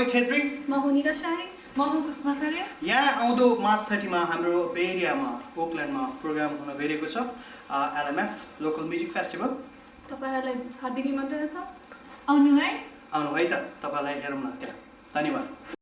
रोहित छेत्री म हुनिका शाही म हुँ कुसुमा खरे यहाँ आउँदो मार्च 30 मा हाम्रो बे एरियामा ओकल्यान्डमा प्रोग्राम हुन गइरहेको छ एलएमएफ लोकल म्युजिक फेस्टिभल तपाईहरुलाई हार्दिक निमन्त्रणा छ आउनु है आउनु है त तपाईलाई हेरौँ न त्यहाँ धन्यवाद